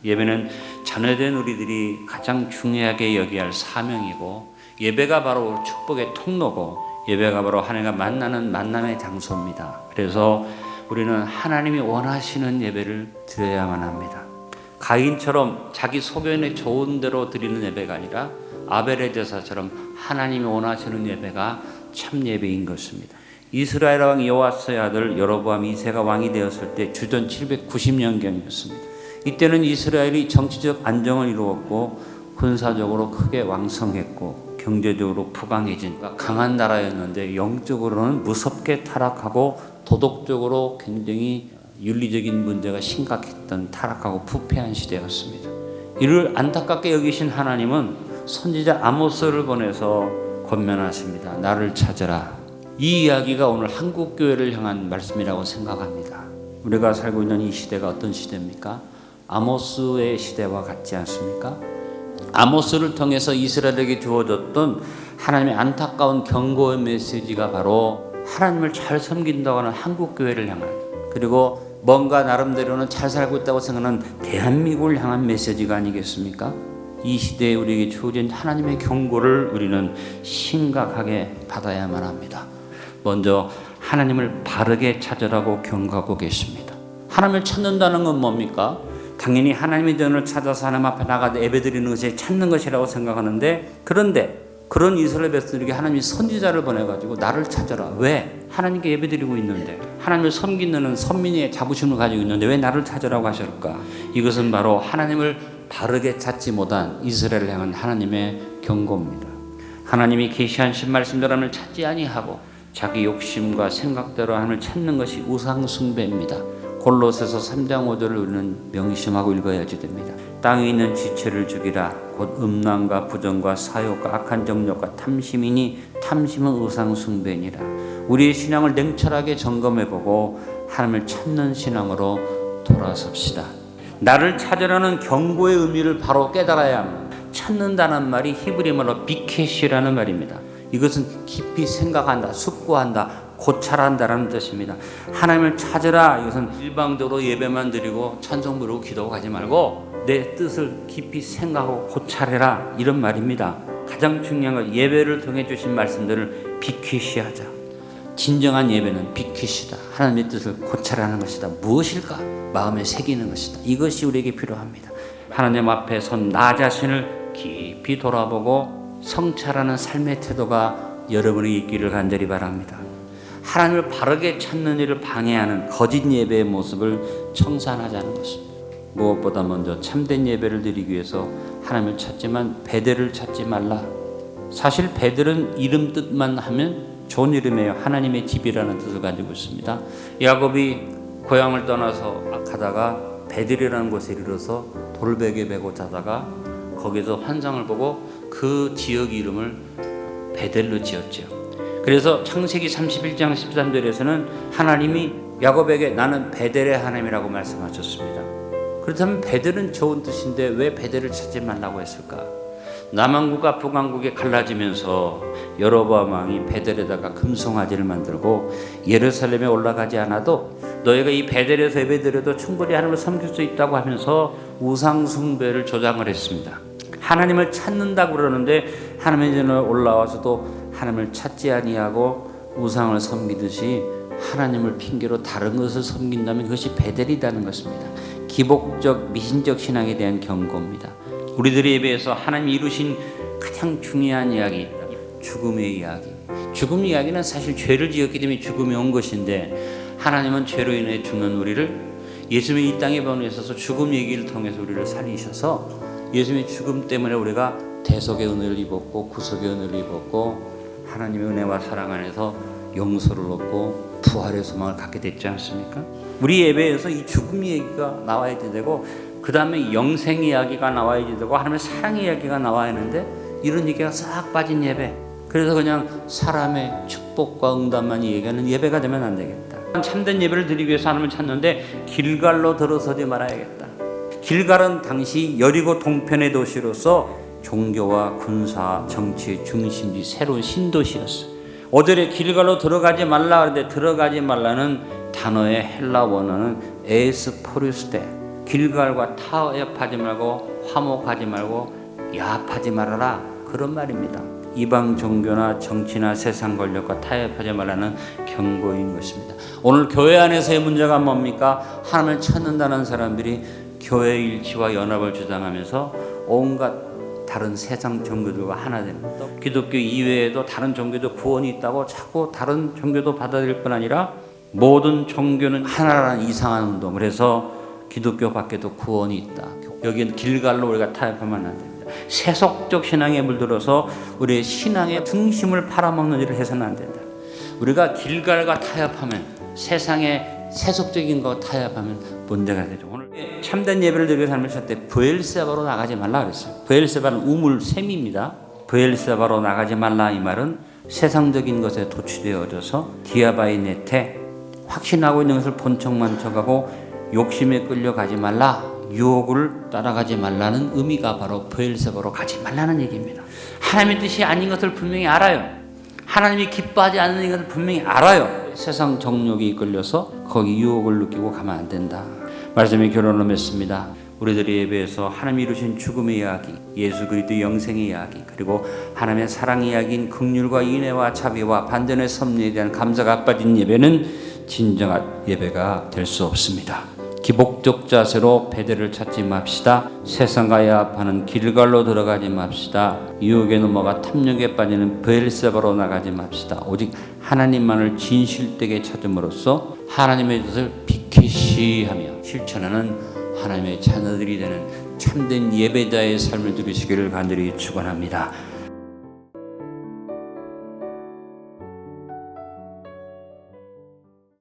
예배는 자녀된 우리들이 가장 중요하게 여겨야 할 사명이고, 예배가 바로 축복의 통로고, 예배가 바로 하나님과 만나는 만남의 장소입니다. 그래서 우리는 하나님이 원하시는 예배를 드려야만 합니다. 가인처럼 자기 소견에 좋은 대로 드리는 예배가 아니라 아벨의 제사처럼 하나님이 원하시는 예배가 참 예배인 것입니다. 이스라엘 왕 여호와스의 아들 여로보암 2세가 왕이 되었을 때 주전 790년경이었습니다. 이때는 이스라엘이 정치적 안정을 이루었고 군사적으로 크게 왕성했고 경제적으로 부강해진 강한 나라였는데, 영적으로는 무섭게 타락하고 도덕적으로 굉장히 윤리적인 문제가 심각했던 타락하고 부패한 시대였습니다. 이를 안타깝게 여기신 하나님은 선지자 아모스를 보내서 권면하십니다. 나를 찾으라. 이 이야기가 오늘 한국교회를 향한 말씀이라고 생각합니다. 우리가 살고 있는 이 시대가 어떤 시대입니까? 아모스의 시대와 같지 않습니까? 아모스를 통해서 이스라엘에게 주어졌던 하나님의 안타까운 경고의 메시지가 바로 하나님을 잘 섬긴다고 하는 한국교회를 향한, 그리고 뭔가 나름대로는 잘 살고 있다고 생각하는 대한민국을 향한 메시지가 아니겠습니까? 이 시대에 우리에게 주어진 하나님의 경고를 우리는 심각하게 받아야만 합니다. 먼저 하나님을 바르게 찾으라고 경고하고 계십니다. 하나님을 찾는다는 건 뭡니까? 당연히 하나님의 전을 찾아서 하나님 앞에 나가서 예배드리는 것이 찾는 것이라고 생각하는데, 그런데 그런 이스라엘 백성들에게 하나님이 선지자를 보내가지고 나를 찾아라. 왜? 하나님께 예배드리고 있는데, 하나님을 섬기는 선민의 자부심을 가지고 있는데 왜 나를 찾으라고 하실까? 이것은 바로 하나님을 바르게 찾지 못한 이스라엘을 향한 하나님의 경고입니다. 하나님이 계시하신 말씀대로 하나님을 찾지 아니하고 자기 욕심과 생각대로 하나님을 찾는 것이 우상 숭배입니다. 골로새서 3장 5절을 우리는 명심하고 읽어야지 됩니다. 땅에 있는 지체를 죽이라. 곧 음란과 부정과 사욕과 악한 정욕과 탐심이니 탐심은 우상 숭배니라. 우리의 신앙을 냉철하게 점검해보고 하나님을 찾는 신앙으로 돌아섭시다. 나를 찾으라는 경고의 의미를 바로 깨달아야 합니다. 찾는다는 말이 히브리 말로 비켓이라는 말입니다. 이것은 깊이 생각한다, 숙고한다, 고찰한다라는 뜻입니다. 하나님을 찾으라. 이것은 일방적으로 예배만 드리고 찬송 부르고 기도하고 가지 말고 내 뜻을 깊이 생각하고 고찰해라, 이런 말입니다. 가장 중요한 건 예배를 통해 주신 말씀들을 비퀴시하자. 진정한 예배는 비퀴시다. 하나님의 뜻을 고찰하는 것이다. 무엇일까? 마음에 새기는 것이다. 이것이 우리에게 필요합니다. 하나님 앞에 선 나 자신을 깊이 돌아보고 성찰하는 삶의 태도가 여러분이 있기를 간절히 바랍니다. 하나님을 바르게 찾는 일을 방해하는 거짓 예배의 모습을 청산하자는 것입니다. 무엇보다 먼저 참된 예배를 드리기 위해서 하나님을 찾지만 베델을 찾지 말라. 사실 베델은 이름 뜻만 하면 좋은 이름이에요. 하나님의 집이라는 뜻을 가지고 있습니다. 야곱이 고향을 떠나서 가다가 베델이라는 곳에 이르러서 돌베개 베고 자다가 거기서 환상을 보고 그 지역 이름을 베델로 지었죠. 그래서 창세기 31장 13절에서는 하나님이 야곱에게 나는 베델의 하나님이라고 말씀하셨습니다. 그렇다면 베델은 좋은 뜻인데 왜 베델을 찾지 말라고 했을까? 남왕국과 북왕국이 갈라지면서 여로보암 왕이 베델에다가 금송아지를 만들고 예루살렘에 올라가지 않아도 너희가 이 베델에서 예배드려도 충분히 하나님을 섬길 수 있다고 하면서 우상 숭배를 조장을 했습니다. 하나님을 찾는다고 그러는데 하나님의 전에 올라와서도 하나님을 찾지 아니하고 우상을 섬기듯이 하나님을 핑계로 다른 것을 섬긴다면 그것이 베델이라는 것입니다. 기복적 미신적 신앙에 대한 경고입니다. 우리들의 예배에서 하나님이 이루신 가장 중요한 이야기, 죽음의 이야기. 죽음 이야기는 사실 죄를 지었기 때문에 죽음이 온 것인데, 하나님은 죄로 인해 죽는 우리를 예수님이 이 땅에 보내셔서 죽음 얘기를 통해서 우리를 살리셔서 예수님의 죽음 때문에 우리가 대속의 은혜를 입었고 구속의 은혜를 입었고 하나님의 은혜와 사랑 안에서 용서를 얻고 부활의 소망을 갖게 됐지 않습니까? 우리 예배에서 이 죽음 얘기가 나와야 되고 그 다음에 영생 이야기가 나와야 되고 하나님의 사랑 이야기가 나와야 하는데 이런 얘기가 싹 빠진 예배. 그래서 그냥 사람의 축복과 응답만 얘기하는 예배가 되면 안 되겠다. 참된 예배를 드리기 위해서 하나님을 찾는데 길갈로 들어서지 말아야겠다. 길갈은 당시 여리고 동편의 도시로서 종교와 군사, 정치의 중심지, 새로운 신도시였어요. 오절에 길갈로 들어가지 말라 그러는데 들어가지 말라는 단어의 헬라 원어는 에스포리스테, 길갈과 타협하지 말고 화목하지 말고 야합하지 말아라, 그런 말입니다. 이방 종교나 정치나 세상 권력과 타협하지 말라는 경고인 것입니다. 오늘 교회 안에서의 문제가 뭡니까? 하나님을 찾는다는 사람들이 교회 일치와 연합을 주장하면서 온갖 다른 세상 종교들과 하나 되는, 또 기독교 이외에도 다른 종교도 구원이 있다고 자꾸 다른 종교도 받아들일 뿐 아니라 모든 종교는 하나라는 이상한 운동. 그래서 기독교 밖에도 구원이 있다. 여기는 길갈로 우리가 타협하면 안 됩니다. 세속적 신앙에 물들어서 우리의 신앙의 중심을 팔아먹는 일을 해서는 안 된다. 우리가 길갈과 타협하면, 세상의 세속적인 거 타협하면 문제가 되죠. 오늘 참된 예배를 드리고 삶을 살 때 브엘세바로 나가지 말라 그랬어요. 브엘세바는 우물 셈입니다. 브엘세바로 나가지 말라, 이 말은 세상적인 것에 도취되어져서 디아바의 넷에 확신하고 있는 것을 본 척만 척하고 욕심에 끌려가지 말라, 유혹을 따라가지 말라는 의미가 바로 브엘세바로 가지 말라는 얘기입니다. 하나님의 뜻이 아닌 것을 분명히 알아요. 하나님이 기뻐하지 않는 것을 분명히 알아요. 세상 정욕이 이끌려서 거기 유혹을 느끼고 가면 안 된다. 말씀이 결론을 맺습니다. 우리들의 예배에서 하나님이 이루신 죽음의 이야기, 예수 그리스도의 영생의 이야기, 그리고 하나님의 사랑 이야기인 긍휼과 인애와 자비와 반전의 섭리에 대한 감사가 빠진 예배는 진정한 예배가 될 수 없습니다. 기복적 자세로 배대를 찾지 맙시다. 세상과 야합하는 길갈로 들어가지 맙시다. 유혹에 넘어가 탐욕에 빠지는 브엘세바로 나가지 맙시다. 오직 하나님만을 진실되게 찾음으로써 하나님의 뜻을 비키시 하며 실천하는 하나님의 자녀들이 되는 참된 예배자의 삶을 누리시기를 간절히 축원합니다.